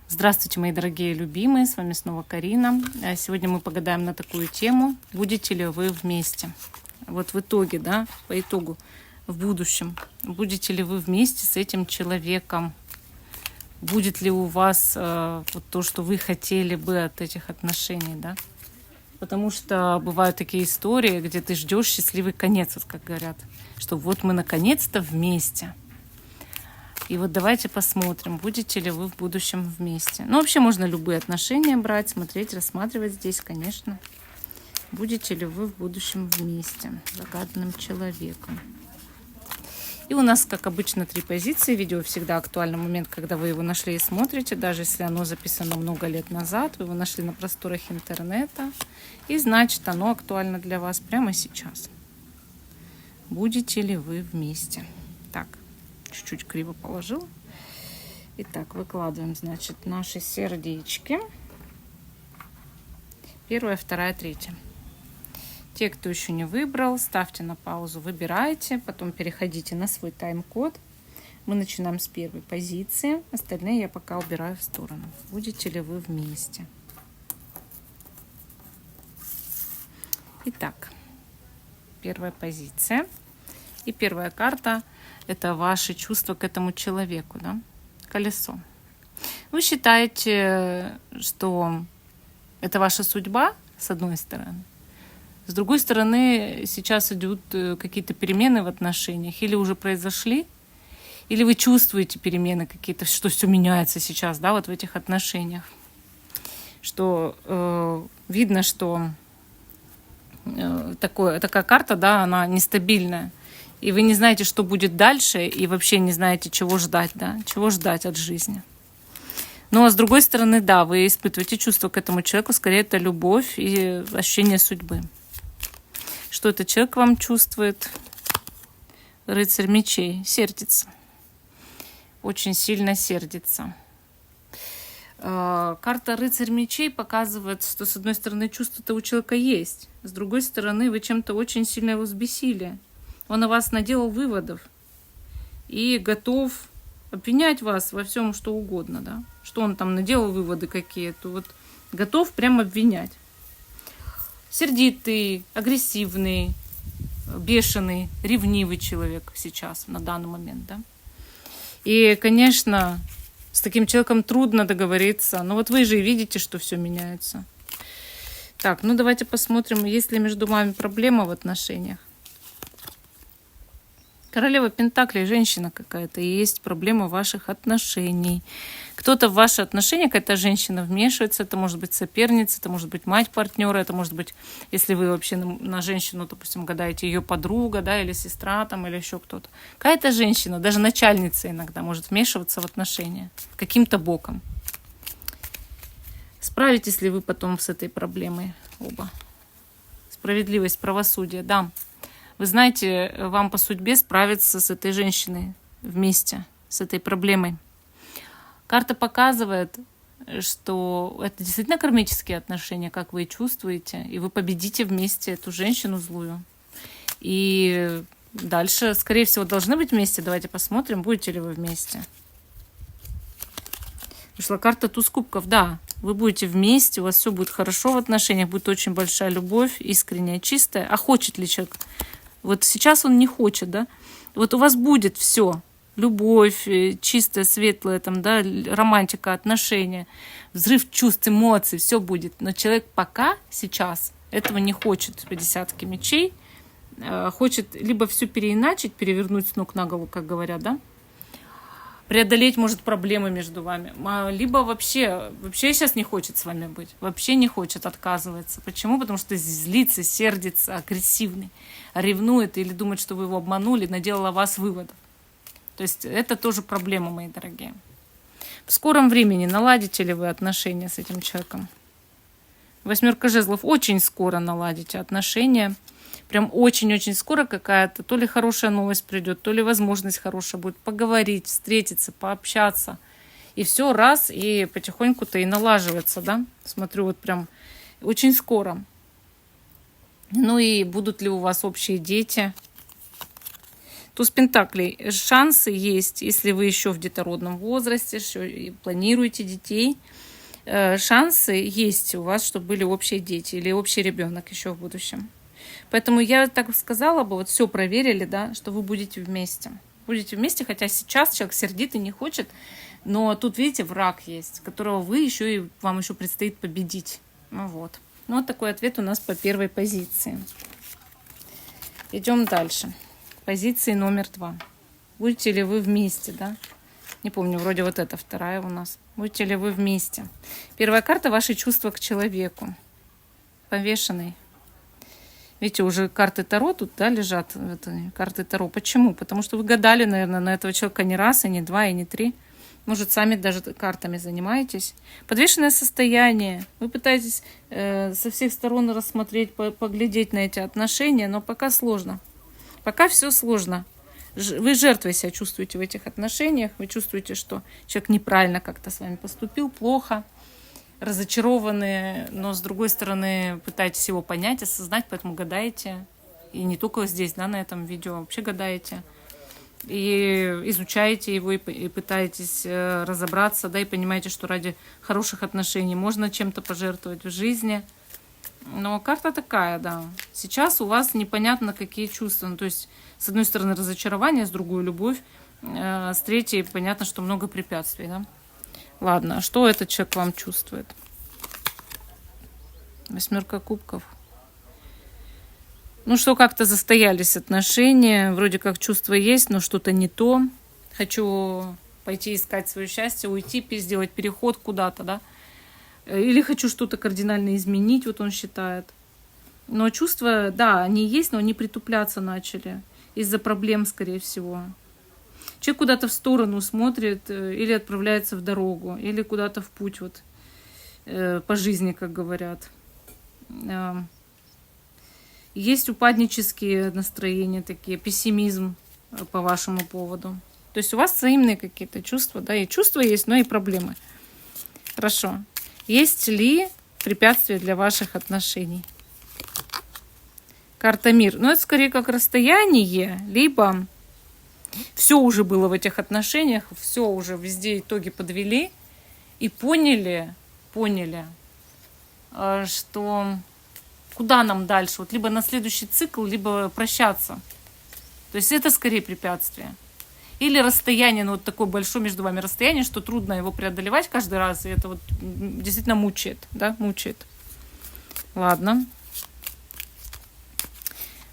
Здравствуйте, мои дорогие любимые, с вами снова Карина. Сегодня мы погадаем на такую тему: будете ли вы вместе? Вот в итоге, да, по итогу, в будущем, будете ли вы вместе с этим человеком? Будет ли у вас вот то, что вы хотели бы от этих отношений, да? Потому что бывают такие истории, где ты ждешь счастливый конец, вот как говорят, что вот мы наконец-то вместе. И вот давайте посмотрим, будете ли вы в будущем вместе. Ну, вообще можно любые отношения брать, смотреть, рассматривать здесь, конечно. Будете ли вы в будущем вместе с загаданным человеком. И у нас, как обычно, 3 позиции. Видео всегда актуальный момент, когда вы его нашли и смотрите. Даже если оно записано много лет назад, вы его нашли на просторах интернета. И значит, оно актуально для вас прямо сейчас. Будете ли вы вместе? Так. Чуть-чуть криво положил. Итак, выкладываем, значит, наши сердечки. 1, 2, 3. Те, кто еще не выбрал, ставьте на паузу, выбирайте, потом переходите на свой тайм-код. Мы начинаем с 1 позиции. Остальные я пока убираю в сторону. Будете ли вы вместе? Итак, 1 позиция. И первая карта — это ваши чувства к этому человеку, да? Колесо. Вы считаете, что это ваша судьба, с одной стороны. С другой стороны, сейчас идут какие-то перемены в отношениях, или уже произошли, или вы чувствуете перемены какие-то, что все меняется сейчас, да, вот в этих отношениях. Что видно, что такая карта, да, она нестабильная. И вы не знаете, что будет дальше, и вообще не знаете, чего ждать, да, чего ждать от жизни. Ну, а с другой стороны, да, вы испытываете чувство к этому человеку, скорее это любовь и ощущение судьбы. Что этот человек вам чувствует? Рыцарь мечей. Сердится. Очень сильно сердится. Карта рыцарь мечей показывает, что с одной стороны чувство-то у человека есть, с другой стороны вы чем-то очень сильно его взбесили. Он о вас наделал выводов и готов обвинять вас во всем, что угодно, да? Что он там наделал выводы какие-то, вот готов прям обвинять. Сердитый, агрессивный, бешеный, ревнивый человек сейчас, на данный момент, да? И, конечно, с таким человеком трудно договориться, но вот вы же и видите, что все меняется. Так, ну давайте посмотрим, есть ли между вами проблема в отношениях. Королева Пентаклей, женщина какая-то, и есть проблема ваших отношений. Кто-то в ваши отношения, какая-то женщина вмешивается, это может быть соперница, это может быть мать партнера, это может быть, если вы вообще на женщину, допустим, гадаете, ее подруга, да, или сестра там, или еще кто-то. Какая-то женщина, даже начальница иногда может вмешиваться в отношения каким-то боком. Справитесь ли вы потом с этой проблемой оба? Справедливость, правосудие, да. Вы знаете, вам по судьбе справиться с этой женщиной вместе, с этой проблемой. Карта показывает, что это действительно кармические отношения, как вы чувствуете, и вы победите вместе эту женщину злую. И дальше, скорее всего, должны быть вместе. Давайте посмотрим, будете ли вы вместе. Вышла карта туз кубков, да. Вы будете вместе, у вас все будет хорошо в отношениях, будет очень большая любовь, искренняя, чистая. А хочет ли человек? Вот сейчас он не хочет, да? Вот у вас будет все. Любовь, чистая, светлая, там, да, романтика, отношения, взрыв чувств, эмоций, все будет. Но человек пока, сейчас, этого не хочет по 10 мечей. Хочет либо все переиначить, перевернуть с ног на голову, как говорят, да? Преодолеть, может, проблемы между вами. Либо вообще сейчас не хочет с вами быть. Вообще не хочет, отказывается. Почему? Потому что злится, сердится, агрессивный, ревнует или думает, что вы его обманули, наделал о вас выводов. То есть это тоже проблема, мои дорогие. В скором времени наладите ли вы отношения с этим человеком? 8 жезлов. Очень скоро наладите отношения. Прям очень-очень скоро какая-то, то ли хорошая новость придет, то ли возможность хорошая будет поговорить, встретиться, пообщаться. И все раз, и потихоньку-то и налаживается, да? Смотрю, вот прям очень скоро. Ну и будут ли у вас общие дети? Туз Пентаклей. Шансы есть, если вы еще в детородном возрасте, еще планируете детей. Шансы есть у вас, чтобы были общие дети или общий ребенок еще в будущем. Поэтому я так сказала бы, вот все проверили, да, что вы будете вместе. Будете вместе, хотя сейчас человек сердит и не хочет, но тут, видите, враг есть, которого вы еще и вам еще предстоит победить. Ну вот. Ну, вот такой ответ у нас по первой позиции. Идем дальше. Позиции номер 2. Будете ли вы вместе, да? Не помню, вроде вот это вторая у нас. Будете ли вы вместе? Первая карта — ваши чувства к человеку. Повешенный. Видите, уже карты Таро тут, да, лежат. Карты Таро. Почему? Потому что вы гадали, наверное, на этого человека не раз, и не два, и не три. Может, сами даже картами занимаетесь. Подвешенное состояние. Вы пытаетесь со всех сторон рассмотреть, поглядеть на эти отношения, но пока сложно. Пока все сложно. Вы жертвой себя чувствуете в этих отношениях. Вы чувствуете, что человек неправильно как-то с вами поступил, плохо, разочарованы, но с другой стороны пытаетесь его понять, осознать, поэтому гадаете. И не только здесь, да, на этом видео, вообще гадаете. И изучаете его, и пытаетесь разобраться, да, и понимаете, что ради хороших отношений можно чем-то пожертвовать в жизни. Но карта такая, да. Сейчас у вас непонятно, какие чувства. Ну, то есть, с одной стороны, разочарование, с другой — любовь, с третьей понятно, что много препятствий, да. Ладно, а что этот человек вам чувствует? 8 кубков. Ну, что как-то застоялись отношения, вроде как чувства есть, но что-то не то. Хочу пойти искать свое счастье, уйти, сделать переход куда-то, да. Или хочу что-то кардинально изменить, вот он считает. Но чувства, да, они есть, но они притупляться начали из-за проблем, скорее всего. Человек куда-то в сторону смотрит или отправляется в дорогу, или куда-то в путь, вот, по жизни, как говорят. Есть упаднические настроения такие, пессимизм по вашему поводу. То есть у вас взаимные какие-то чувства, да, и чувства есть, но и проблемы. Хорошо. Есть ли препятствия для ваших отношений? Карта Мир. Ну, это скорее как расстояние, либо все уже было в этих отношениях, все уже везде итоги подвели и поняли, что куда нам дальше, вот либо на следующий цикл, либо прощаться. То есть это скорее препятствие. Или расстояние, ну вот такое большое между вами расстояние, что трудно его преодолевать каждый раз, и это вот действительно мучает, да, мучает. Ладно.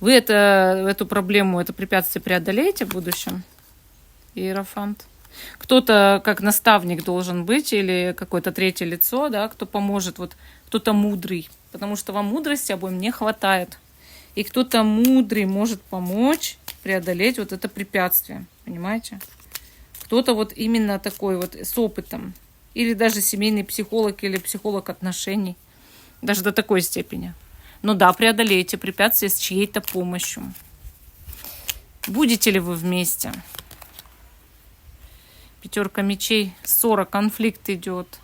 Вы эту проблему, это препятствие преодолеете в будущем? Иерофант. Кто-то как наставник должен быть, или какое-то третье лицо, да, кто поможет, вот кто-то мудрый, потому что вам мудрости обоим не хватает. И кто-то мудрый может помочь преодолеть вот это препятствие, понимаете? Кто-то вот именно такой вот с опытом, или даже семейный психолог, или психолог отношений, даже до такой степени. Но да, преодолейте препятствия с чьей-то помощью. Будете ли вы вместе? 5 мечей, ссора, конфликт идет.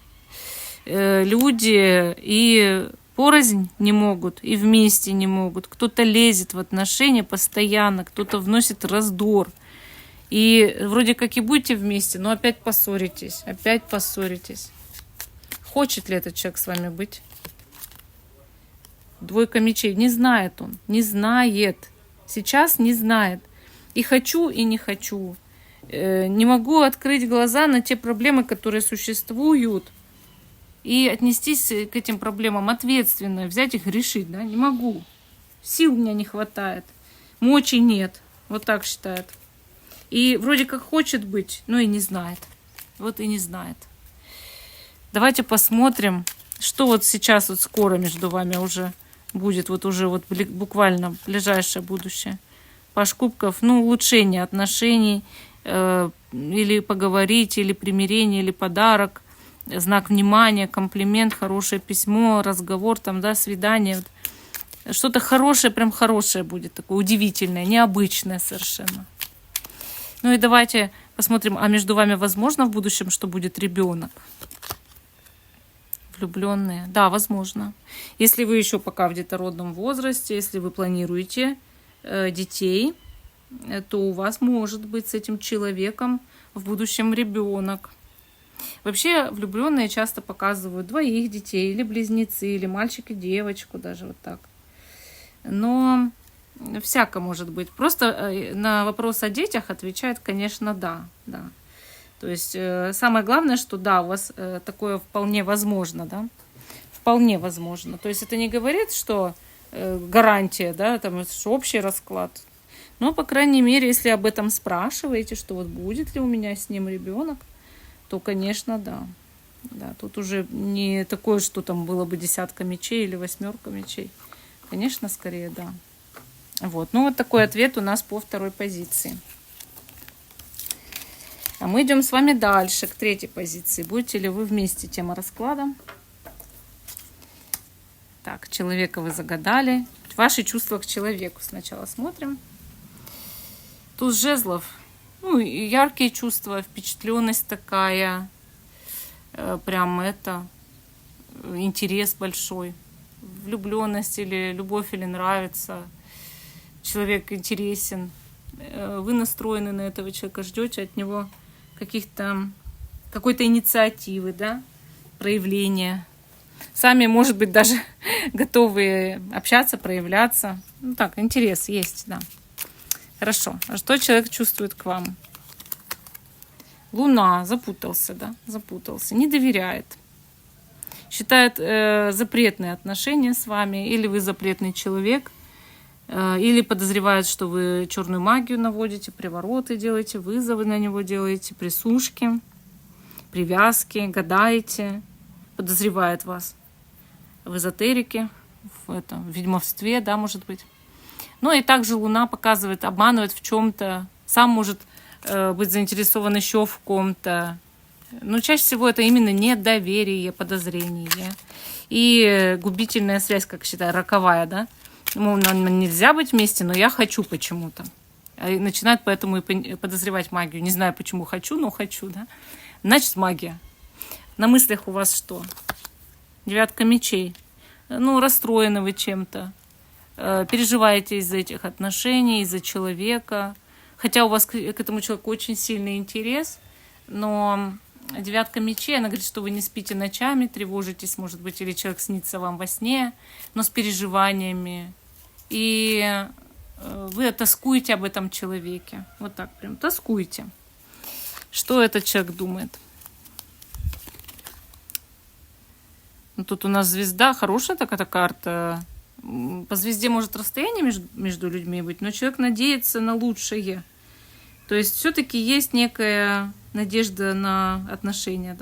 Люди и порознь не могут, и вместе не могут. Кто-то лезет в отношения постоянно, кто-то вносит раздор. И вроде как и будете вместе, но опять поссоритесь, опять поссоритесь. Хочет ли этот человек с вами быть? 2 мечей. Не знает он, не знает. Сейчас не знает. И хочу, и не хочу. Не могу открыть глаза на те проблемы, которые существуют, и отнестись к этим проблемам ответственно, взять их, решить, да, не могу. Сил у меня не хватает, мочи нет, вот так считает. И вроде как хочет быть, но и не знает. Вот и не знает. Давайте посмотрим, что вот сейчас вот скоро между вами уже будет, вот уже вот буквально ближайшее будущее. Паж кубков, ну, улучшение отношений, или поговорить, или примирение, или подарок, знак внимания, комплимент, хорошее письмо, разговор, там, да, свидание. Что-то хорошее, прям хорошее будет, такое удивительное, необычное совершенно. Ну и давайте посмотрим, а между вами возможно в будущем, что будет ребенок? Влюбленные. Да, возможно. Если вы еще пока в детородном возрасте, если вы планируете детей, то у вас может быть с этим человеком в будущем ребенок. Вообще влюбленные часто показывают двоих детей, или близнецы, или мальчик и девочку, даже вот так. Но всяко может быть. Просто на вопрос о детях отвечает, конечно, да. То есть самое главное, что да, у вас такое вполне возможно, да. Вполне возможно. То есть это не говорит, что гарантия, да, там что общий расклад. Но, по крайней мере, если об этом спрашиваете, что вот будет ли у меня с ним ребенок, то, конечно, да. Да, тут уже не такое, что там было бы 10 мечей или 8 мечей. Конечно, скорее, да. Вот. Ну, вот такой ответ у нас по второй позиции. А мы идем с вами дальше, к третьей позиции. Будете ли вы вместе? Тема расклада. Так, человека вы загадали. Ваши чувства к человеку сначала смотрим. Туз жезлов. Ну, яркие чувства, впечатленность такая. Прям это. Интерес большой. Влюбленность или любовь, или нравится. Человек интересен. Вы настроены на этого человека, ждете от него какой-то инициативы, да, проявления. Сами, может быть, даже готовы общаться, проявляться. Ну так, интерес есть, да. Хорошо. А что человек чувствует к вам? Луна. Запутался, да, запутался. Не доверяет. Считает запретные отношения с вами. Или вы запретный человек. Или подозревает, что вы черную магию наводите, привороты делаете, вызовы на него делаете, присушки, привязки, гадаете. Подозревает вас в эзотерике, в ведьмовстве, да, может быть. Ну и также Луна показывает, обманывает в чем-то, сам может быть заинтересован еще в ком-то. Но чаще всего это именно недоверие, подозрение. И губительная связь, как считаю, роковая, да. Ему нельзя быть вместе, но я хочу почему-то. И начинает поэтому и подозревать магию. Не знаю, почему хочу, но хочу, да. Значит, магия. На мыслях у вас что? 9 мечей. Ну, расстроены вы чем-то. Переживаете из-за этих отношений, из-за человека. Хотя у вас к этому человеку очень сильный интерес. Но 9 мечей, она говорит, что вы не спите ночами, тревожитесь, может быть, или человек снится вам во сне, но с переживаниями. И вы тоскуете об этом человеке. Вот так прям, тоскуете. Что этот человек думает? Ну, тут у нас звезда, хорошая такая карта. По звезде может расстояние между людьми быть, но человек надеется на лучшее. То есть все-таки есть некая надежда на отношения.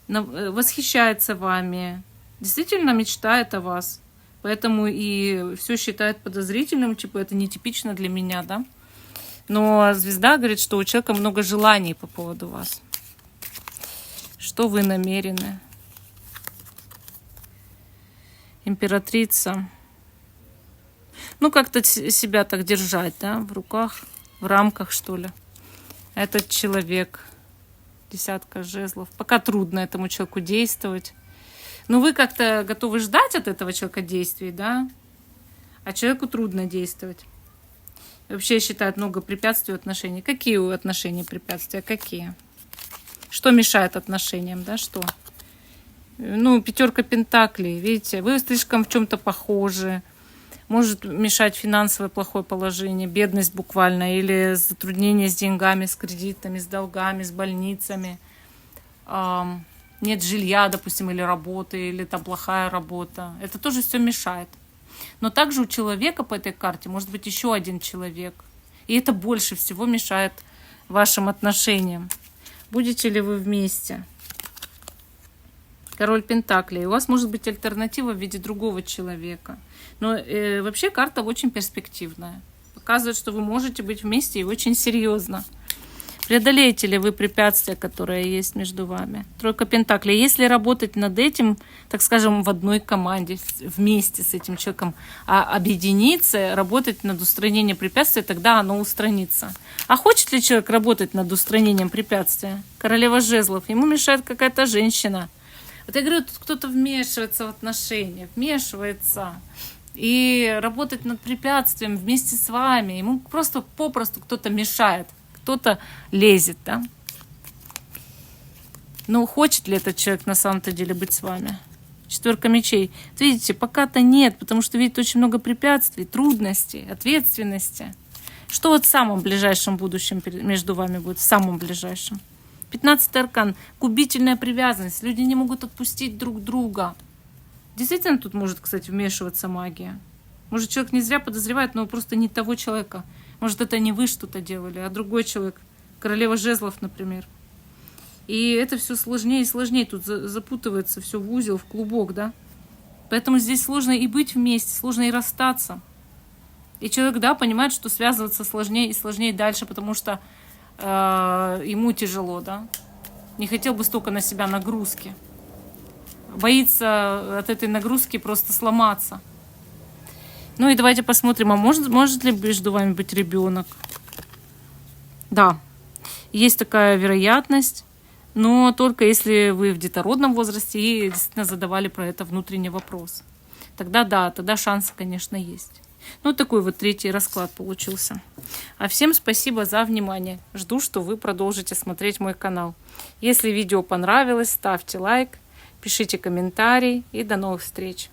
Да? Восхищается вами, действительно мечтает о вас. Поэтому и все считает подозрительным, типа это нетипично для меня, да. Но звезда говорит, что у человека много желаний по поводу вас. Что вы намерены? Императрица. Ну, как-то себя так держать, да, в руках, в рамках, что ли. Этот человек. 10 жезлов. Пока трудно этому человеку действовать. Но вы как-то готовы ждать от этого человека действий, да? А человеку трудно действовать. Вообще считают много препятствий в отношениях. Какие у отношений препятствия? Какие? Что мешает отношениям, да? Что? Ну, 5 пентаклей, видите? Вы слишком в чем-то похожи. Может мешать финансовое плохое положение, бедность буквально, или затруднения с деньгами, с кредитами, с долгами, с больницами. Нет жилья, допустим, или работы, или там плохая работа. Это тоже все мешает. Но также у человека по этой карте может быть еще один человек. И это больше всего мешает вашим отношениям. Будете ли вы вместе? Король Пентаклей. У вас может быть альтернатива в виде другого человека. Но вообще карта очень перспективная. Показывает, что вы можете быть вместе и очень серьезно. Преодолеете ли вы препятствия, которые есть между вами? 3 Пентаклей. Если работать над этим, так скажем, в одной команде, вместе с этим человеком, объединиться, работать над устранением препятствия, тогда оно устранится. А хочет ли человек работать над устранением препятствия? Королева жезлов. Ему мешает какая-то женщина. Вот я говорю, тут кто-то вмешивается в отношения, вмешивается. и работать над препятствием вместе с вами. Ему просто попросту кто-то мешает, кто-то лезет, да? Но хочет ли этот человек на самом-то деле быть с вами? 4 мечей. Видите, пока-то нет, потому что видите очень много препятствий, трудностей, ответственности. Что вот в самом ближайшем будущем между вами будет? В самом ближайшем. 15-й аркан. Губительная привязанность. Люди не могут отпустить друг друга. Действительно, тут может, кстати, вмешиваться магия. Может, человек не зря подозревает, но просто не того человека. Может, это не вы что-то делали, а другой человек. Королева жезлов, например. И это все сложнее и сложнее. Тут запутывается все в узел, в клубок, да? Поэтому здесь сложно и быть вместе, сложно и расстаться. И человек, да, понимает, что связываться сложнее и сложнее дальше, потому что ему тяжело, да? Не хотел бы столько на себя нагрузки. Боится от этой нагрузки просто сломаться. Ну и давайте посмотрим, а может ли между вами быть ребенок? Да, есть такая вероятность, но только если вы в детородном возрасте и действительно задавали про это внутренний вопрос. Тогда да, тогда шансы, конечно, есть. Ну, такой вот 3-й расклад получился. А всем спасибо за внимание. Жду, что вы продолжите смотреть мой канал. Если видео понравилось, ставьте лайк. Пишите комментарии и до новых встреч!